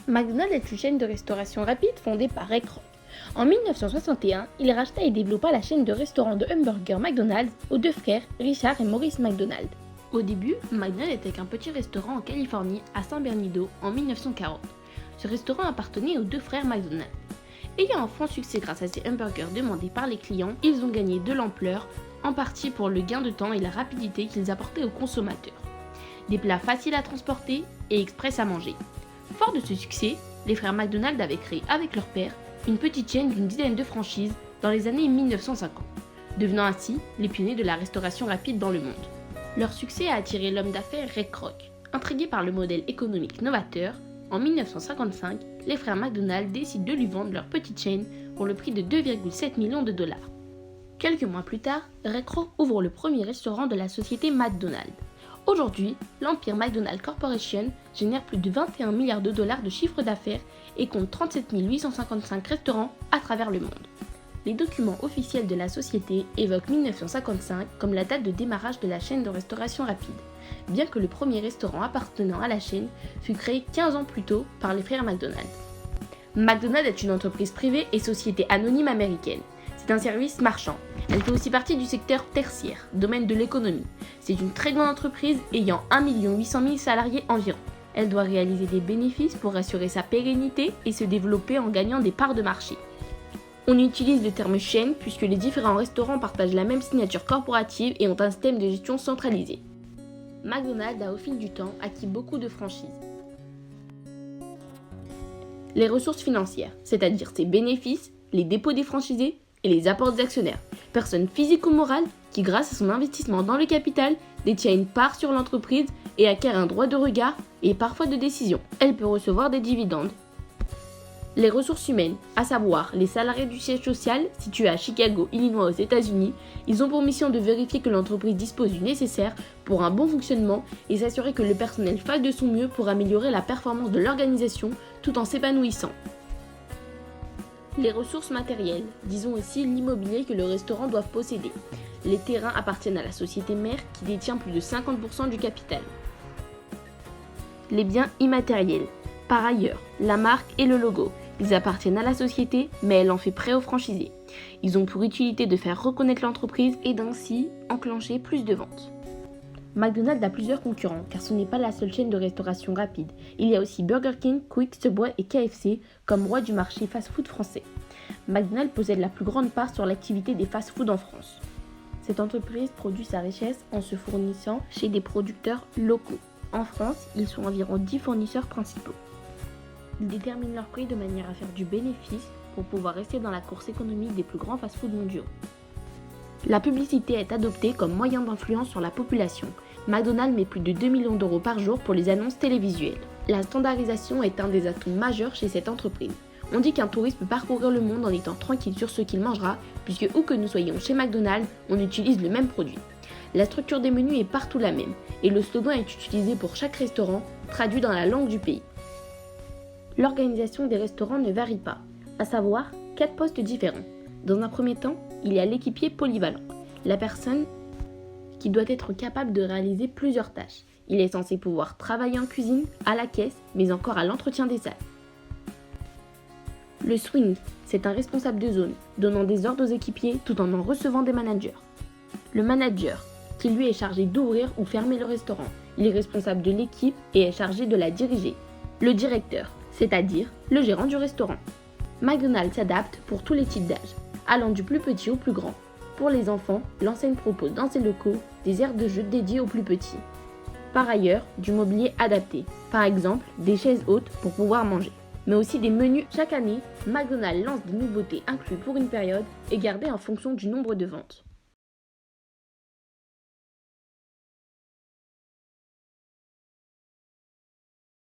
McDonald's est une chaîne de restauration rapide fondée par Ray Kroc. En 1961, il racheta et développa la chaîne de restaurants de hamburgers McDonald's aux deux frères Richard et Maurice McDonald. Au début, McDonald's était qu'un petit restaurant en Californie, à San Bernardino, en 1940. Ce restaurant appartenait aux deux frères McDonald. Ayant un franc succès grâce à ses hamburgers demandés par les clients, ils ont gagné de l'ampleur, en partie pour le gain de temps et la rapidité qu'ils apportaient aux consommateurs. Des plats faciles à transporter et express à manger. Fort de ce succès, les frères McDonald avaient créé avec leur père une petite chaîne d'une dizaine de franchises dans les années 1950, devenant ainsi les pionniers de la restauration rapide dans le monde. Leur succès a attiré l'homme d'affaires Ray Kroc. Intrigué par le modèle économique novateur, en 1955, les frères McDonald décident de lui vendre leur petite chaîne pour le prix de 2,7 millions de dollars. Quelques mois plus tard, Ray Kroc ouvre le premier restaurant de la société McDonald's. Aujourd'hui, l'Empire McDonald Corporation génère plus de 21 milliards de dollars de chiffre d'affaires et compte 37 855 restaurants à travers le monde. Les documents officiels de la société évoquent 1955 comme la date de démarrage de la chaîne de restauration rapide, bien que le premier restaurant appartenant à la chaîne fut créé 15 ans plus tôt par les frères McDonald. McDonald's est une entreprise privée et société anonyme américaine. C'est un service marchand. Elle fait aussi partie du secteur tertiaire, domaine de l'économie. C'est une très grande entreprise ayant 1 800 000 salariés environ. Elle doit réaliser des bénéfices pour assurer sa pérennité et se développer en gagnant des parts de marché. On utilise le terme chaîne puisque les différents restaurants partagent la même signature corporative et ont un système de gestion centralisé. McDonald's a au fil du temps acquis beaucoup de franchises. Les ressources financières, c'est-à-dire ses bénéfices, les dépôts des franchisés et les apports des actionnaires, personnes physiques ou morales qui, grâce à son investissement dans le capital, détient une part sur l'entreprise et acquiert un droit de regard et parfois de décision. Elle peut recevoir des dividendes. Les ressources humaines, à savoir les salariés du siège social situé à Chicago, Illinois aux États-Unis, ils ont pour mission de vérifier que l'entreprise dispose du nécessaire pour un bon fonctionnement et s'assurer que le personnel fasse de son mieux pour améliorer la performance de l'organisation tout en s'épanouissant. Les ressources matérielles, disons aussi l'immobilier que le restaurant doit posséder. Les terrains appartiennent à la société mère qui détient plus de 50% du capital. Les biens immatériels. Par ailleurs, la marque et le logo. Ils appartiennent à la société, mais elle en fait prêt aux franchisés. Ils ont pour utilité de faire reconnaître l'entreprise et d'ainsi enclencher plus de ventes. McDonald's a plusieurs concurrents, car ce n'est pas la seule chaîne de restauration rapide. Il y a aussi Burger King, Quick, Subway et KFC comme rois du marché fast-food français. McDonald's possède la plus grande part sur l'activité des fast-food en France. Cette entreprise produit sa richesse en se fournissant chez des producteurs locaux. En France, ils sont environ 10 fournisseurs principaux. Ils déterminent leur prix de manière à faire du bénéfice pour pouvoir rester dans la course économique des plus grands fast-food mondiaux. La publicité est adoptée comme moyen d'influence sur la population. McDonald's met plus de 2 millions d'euros par jour pour les annonces télévisuelles. La standardisation est un des atouts majeurs chez cette entreprise. On dit qu'un touriste peut parcourir le monde en étant tranquille sur ce qu'il mangera, puisque où que nous soyons chez McDonald's, on utilise le même produit. La structure des menus est partout la même, et le slogan est utilisé pour chaque restaurant, traduit dans la langue du pays. L'organisation des restaurants ne varie pas, à savoir 4 postes différents. Dans un premier temps, il y a l'équipier polyvalent, la personne qui doit être capable de réaliser plusieurs tâches. Il est censé pouvoir travailler en cuisine, à la caisse, mais encore à l'entretien des salles. Le swing, c'est un responsable de zone, donnant des ordres aux équipiers tout en recevant des managers. Le manager, qui lui est chargé d'ouvrir ou fermer le restaurant. Il est responsable de l'équipe et est chargé de la diriger. Le directeur, c'est-à-dire le gérant du restaurant. McDonald's s'adapte pour tous les types d'âge, allant du plus petit au plus grand. Pour les enfants, l'enseigne propose dans ses locaux des aires de jeu dédiées aux plus petits. Par ailleurs, du mobilier adapté, par exemple des chaises hautes pour pouvoir manger. Mais aussi des menus. Chaque année, McDonald's lance des nouveautés incluses pour une période et gardées en fonction du nombre de ventes.